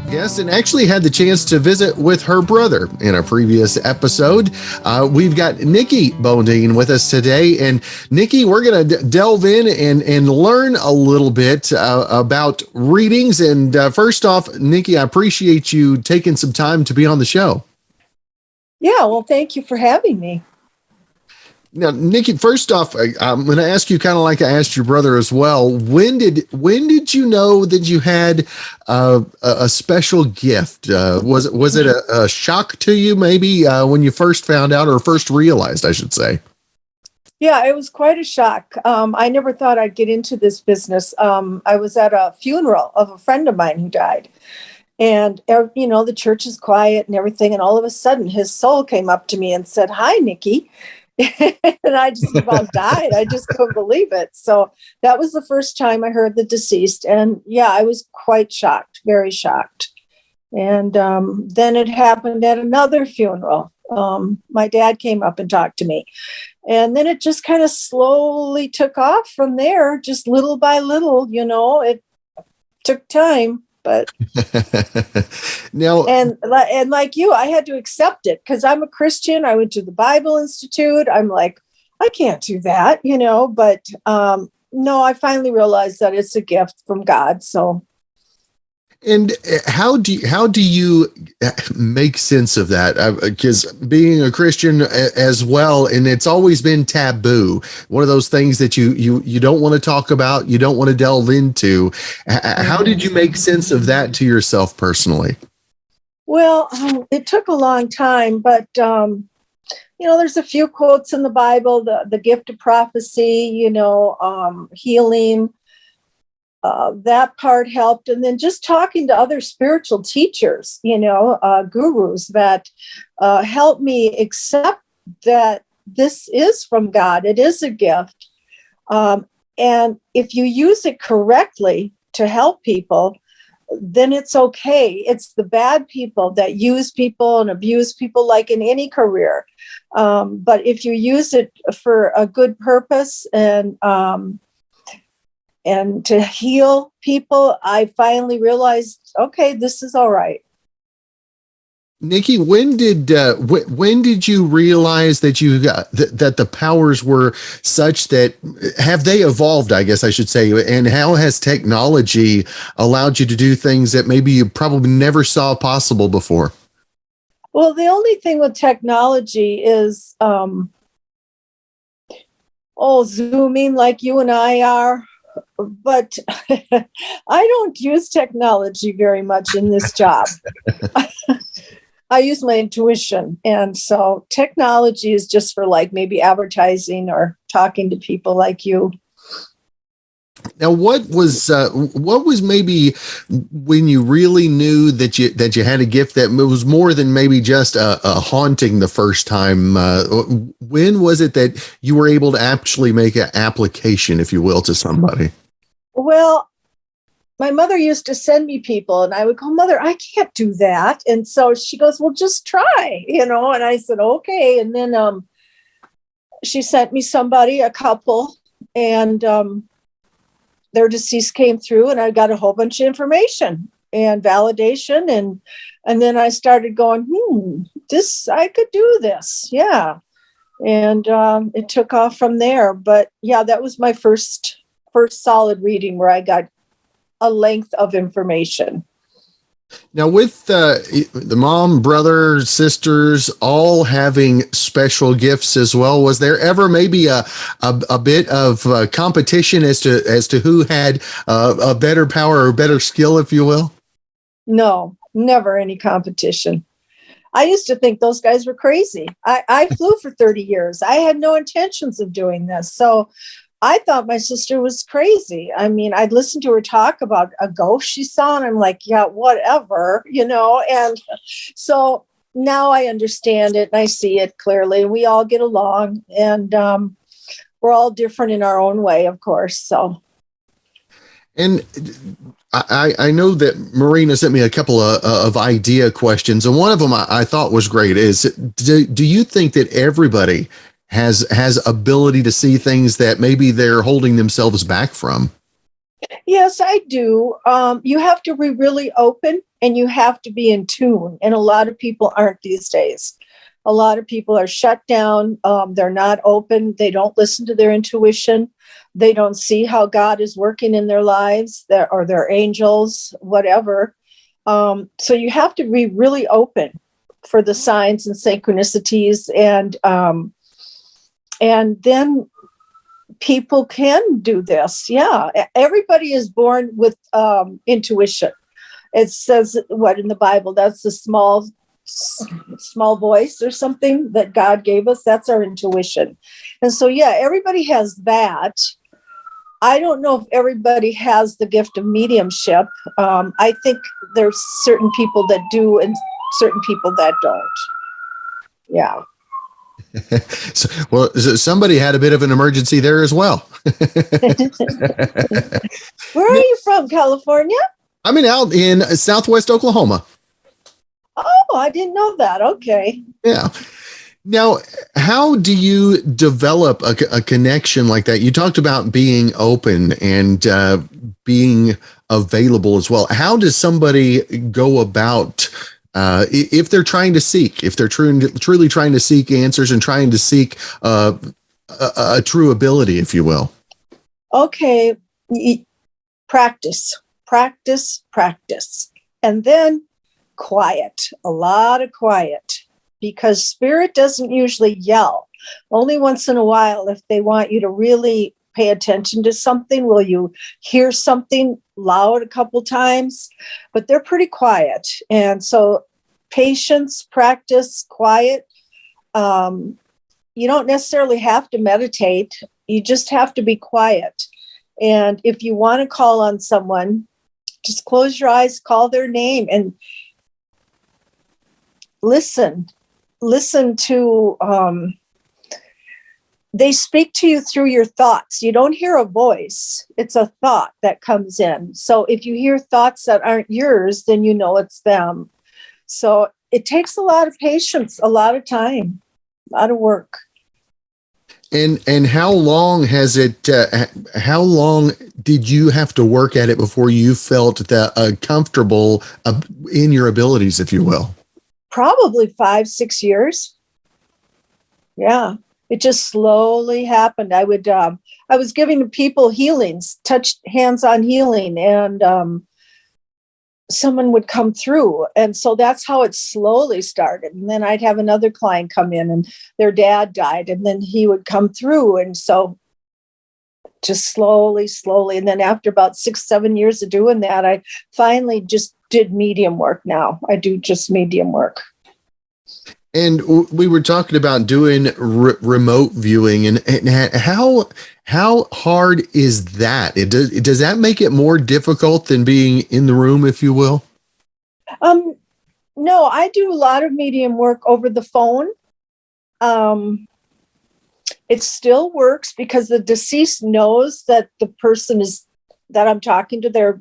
Yes, and actually had the chance to visit with her brother in a previous episode. We've got Nikki Bodine with us today. And Nikki, we're going to delve in and learn a little bit about readings. And first off, Nikki, I appreciate you taking some time to be on the show. Yeah, well, thank you for having me. Now, Nikki, first off, I'm going to ask you kind of like I asked your brother as well. When did you know that you had a special gift? Was it a shock to you maybe when you first found out or first realized, I should say? Yeah, it was quite a shock. I never thought I'd get into this business. I was at a funeral of a friend of mine who died. And, the church is quiet and everything. And all of a sudden, his soul came up to me and said, "Hi, Nikki." And I just about died. I just couldn't believe it. So that was the first time I heard the deceased. And yeah, I was quite shocked, very shocked. And then it happened at another funeral. My dad came up and talked to me. And then it just kind of slowly took off from there, just little by little, it took time. But now, and like you, I had to accept it because I'm a Christian. I went to the Bible Institute. I'm like, I can't do that, but no, I finally realized that it's a gift from God. So. And how do you make sense of that? Because being a Christian as well, and it's always been taboo. One of those things that you don't want to talk about, you don't want to delve into. How did you make sense of that to yourself personally? Well, it took a long time, but there's a few quotes in the Bible: the gift of prophecy, healing. That part helped. And then just talking to other spiritual teachers, gurus that helped me accept that this is from God. It is a gift. And if you use it correctly to help people, then it's okay. It's the bad people that use people and abuse people, like in any career. But if you use it for a good purpose and to heal people, I finally realized, okay, this is all right. Nikki, when did you realize that you got that the powers were such that have they evolved, I guess I should say, and how has technology allowed you to do things that maybe you probably never saw possible before? Well, the only thing with technology is, Zooming like you and I are. But I don't use technology very much in this job. I use my intuition. And so technology is just for like maybe advertising or talking to people like you. Now, what was maybe when you really knew that you had a gift that was more than maybe just a haunting the first time? When was it that you were able to actually make an application, if you will, to somebody? Well, my mother used to send me people and I would go, "Mother, I can't do that." And so she goes, "Well, just try, and I said, okay. And then she sent me somebody, a couple, and their deceased came through and I got a whole bunch of information and validation. And then I started going, I could do this. Yeah. And it took off from there. But yeah, that was my first solid reading where I got a length of information. Now, with the mom, brother, sisters all having special gifts as well, was there ever maybe a bit of competition as to who had a better power or better skill, if you will? No, never any competition. I used to think those guys were crazy. I flew for 30 years. I had no intentions of doing this. So I thought my sister was crazy. I mean, I'd listen to her talk about a ghost she saw, and I'm like, yeah, whatever, And so now I understand it and I see it clearly. We all get along, and we're all different in our own way, of course. So. And I know that Marina sent me a couple of idea questions, and one of them I thought was great is, do you think that everybody has ability to see things that maybe they're holding themselves back from? Yes, I do. You have to be really open and you have to be in tune. And a lot of people aren't these days. A lot of people are shut down. They're not open. They don't listen to their intuition. They don't see how God is working in their lives or their angels, whatever. So you have to be really open for the signs and synchronicities. And then people can do this. Yeah. Everybody is born with intuition. It says what in the Bible, that's the small voice or something that God gave us. That's our intuition. And so, yeah, everybody has that. I don't know if everybody has the gift of mediumship. I think there's certain people that do and certain people that don't. Yeah. Well, somebody had a bit of an emergency there as well. Where are you from, California? I'm out in Southwest Oklahoma. Oh, I didn't know that. Okay. Yeah. Now, how do you develop a connection like that? You talked about being open and being available as well. How does somebody go about if they're trying to seek, if they're truly trying to seek answers and trying to seek a true ability, if you will? Okay. Practice, practice, practice. And then quiet, a lot of quiet, because spirit doesn't usually yell. Only once in a while, if they want you to really pay attention to something, will you hear something loud a couple times, but they're pretty quiet. And so patience, practice, quiet. You don't necessarily have to meditate. You just have to be quiet. And if you want to call on someone, just close your eyes, call their name, and listen to, they speak to you through your thoughts. You don't hear a voice. It's a thought that comes in. So if you hear thoughts that aren't yours, then you know it's them. So it takes a lot of patience, a lot of time, a lot of work. And how long has it? How long did you have to work at it before you felt that comfortable in your abilities, if you will? Probably 5-6 years. Yeah, it just slowly happened. I was giving people healings, hands-on healing, and someone would come through. And so that's how it slowly started. And then I'd have another client come in and their dad died, and then he would come through. And so just slowly. And then after about 6-7 years of doing that, I finally just did medium work now. I do just medium work. And we were talking about doing remote viewing, and how hard is that? Does that make it more difficult than being in the room, if you will? No, I do a lot of medium work over the phone. It still works because the deceased knows that the person that I'm talking to, their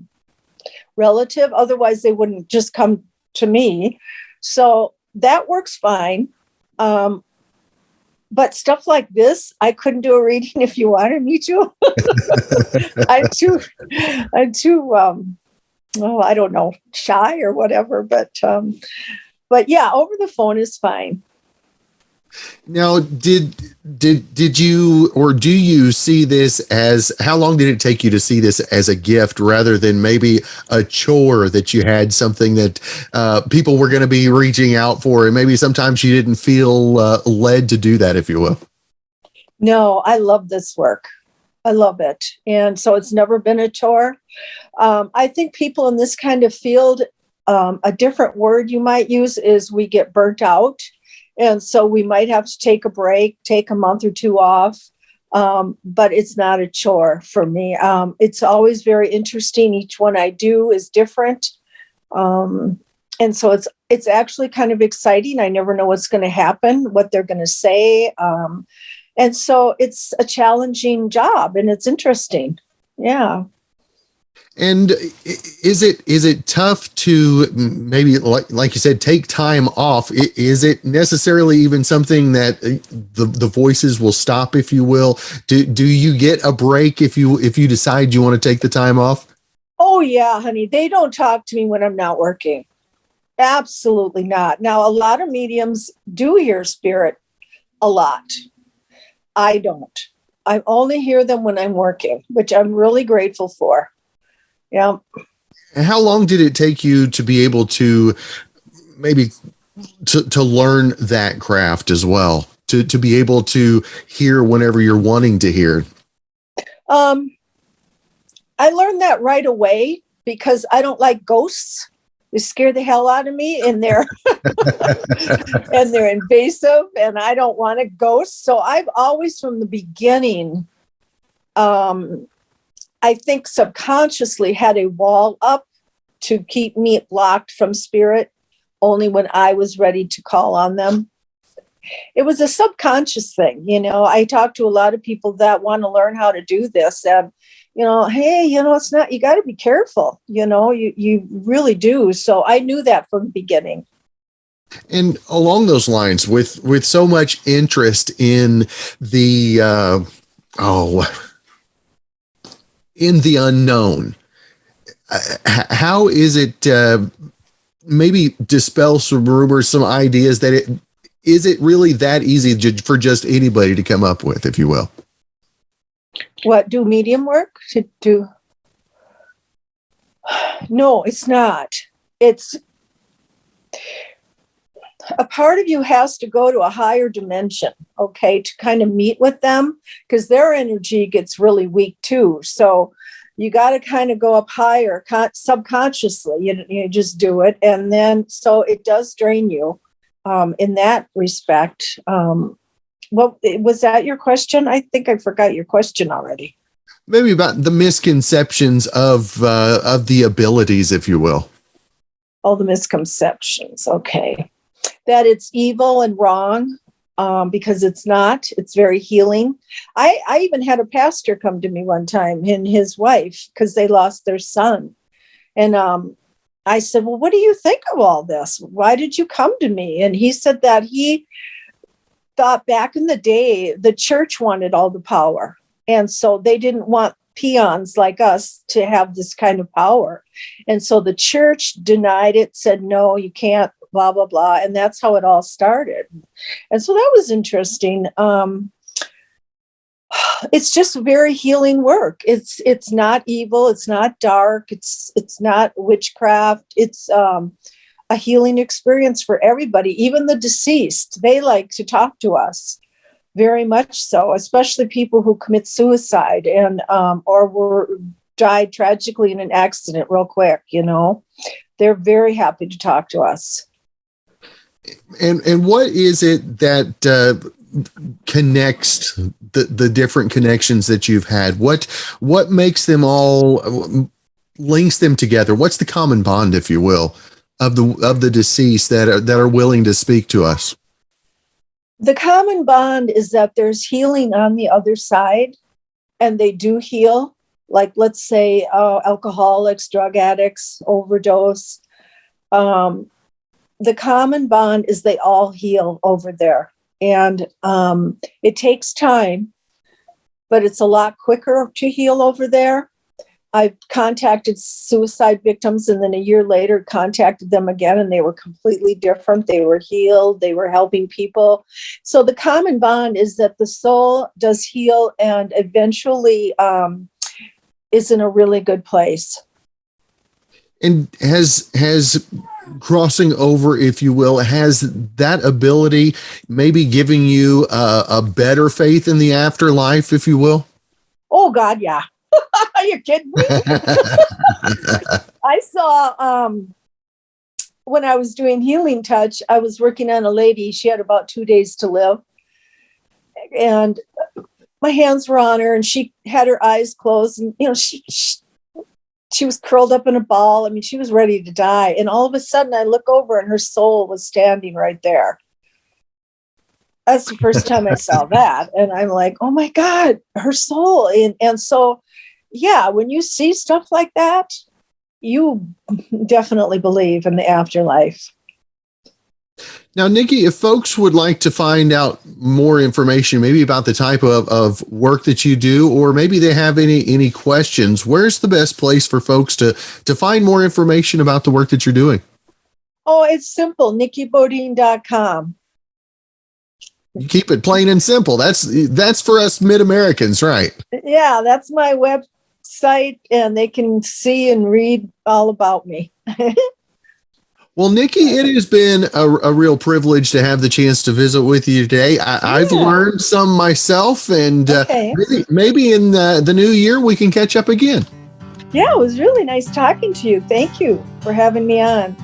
relative. Otherwise, they wouldn't just come to me. So that works fine. But stuff like this, I couldn't do a reading if you wanted me to. I'm too, I don't know, shy or whatever. But yeah, over the phone is fine. Now, did you, or do you see this as, how long did it take you to see this as a gift rather than maybe a chore that you had, something that people were going to be reaching out for, and maybe sometimes you didn't feel led to do that, if you will? No, I love this work. I love it. And so it's never been a chore. I think people in this kind of field, a different word you might use is we get burnt out. And so we might have to take a break, take a month or two off. But it's not a chore for me. It's always very interesting. Each one I do is different. And so it's actually kind of exciting. I never know what's going to happen, what they're going to say. And so it's a challenging job and it's interesting. Yeah. And is it tough to maybe, like you said, take time off? Is it necessarily even something that the voices will stop, if you will? Do you get a break if you decide you want to take the time off? Oh yeah, honey. They don't talk to me when I'm not working. Absolutely not. Now, a lot of mediums do hear spirit a lot. I don't. I only hear them when I'm working, which I'm really grateful for. Yeah. And how long did it take you to be able to maybe to learn that craft as well? To be able to hear whenever you're wanting to hear? Um, I learned that right away because I don't like ghosts. They scare the hell out of me, and they're and they're invasive, and I don't want a ghost. So I've always, from the beginning, I think subconsciously had a wall up to keep me blocked from spirit only when I was ready to call on them. It was a subconscious thing. I talk to a lot of people that want to learn how to do this, and hey, it's not, you got to be careful, you really do. So I knew that from the beginning. And along those lines, with so much interest in the in the unknown, how is it maybe dispel some rumors, some ideas that is it really that easy for just anybody to come up with, if you will? What, do medium work to do? No, it's not. It's a part of you has to go to a higher dimension, okay, to kind of meet with them, because their energy gets really weak too. So you got to kind of go up higher subconsciously. You just do it. And then, so it does drain you in that respect. Well, was that your question? I think I forgot your question already. Maybe about the misconceptions of the abilities, if you will. Oh, the misconceptions. Okay. That it's evil and wrong, because it's not. It's very healing. I even had a pastor come to me one time and his wife, because they lost their son. And I said, well, what do you think of all this? Why did you come to me? And he said that he thought back in the day, the church wanted all the power. And so they didn't want peons like us to have this kind of power. And so the church denied it, said, no, you can't, blah, blah, blah. And that's how it all started. And so that was interesting. It's just very healing work. It's not evil. It's not dark. It's not witchcraft. It's a healing experience for everybody, even the deceased. They like to talk to us very much so, especially people who commit suicide and or died tragically in an accident real quick. They're very happy to talk to us. And what is it that connects the different connections that you've had? What makes them all, links them together? What's the common bond, if you will, of the deceased that are willing to speak to us? The common bond is that there's healing on the other side, and they do heal. Like, let's say alcoholics, drug addicts, overdose. The common bond is they all heal over there. And it takes time, but it's a lot quicker to heal over there. I've contacted suicide victims, and then a year later contacted them again, and they were completely different. They were healed. They were helping people. So the common bond is that the soul does heal and eventually is in a really good place. And has crossing over, if you will, has that ability maybe giving you a better faith in the afterlife, if you will? Oh, God, yeah. Are you kidding me? I saw, when I was doing Healing Touch, I was working on a lady. She had about 2 days to live. And my hands were on her, and she had her eyes closed. And, she was curled up in a ball. I mean, she was ready to die. And all of a sudden, I look over, and her soul was standing right there. That's the first time I saw that. And I'm like, oh, my God, her soul. And so, yeah, when you see stuff like that, you definitely believe in the afterlife. Now, Nikki, if folks would like to find out more information, maybe about the type of work that you do, or maybe they have any questions, where's the best place for folks to find more information about the work that you're doing? Oh, it's simple, NikkiBodine.com. You keep it plain and simple. That's for us mid-Americans, right? Yeah, that's my website, and they can see and read all about me. Well, Nikki, it has been a real privilege to have the chance to visit with you today. I've learned some myself, and Okay. maybe in the new year we can catch up again. Yeah, it was really nice talking to you. Thank you for having me on.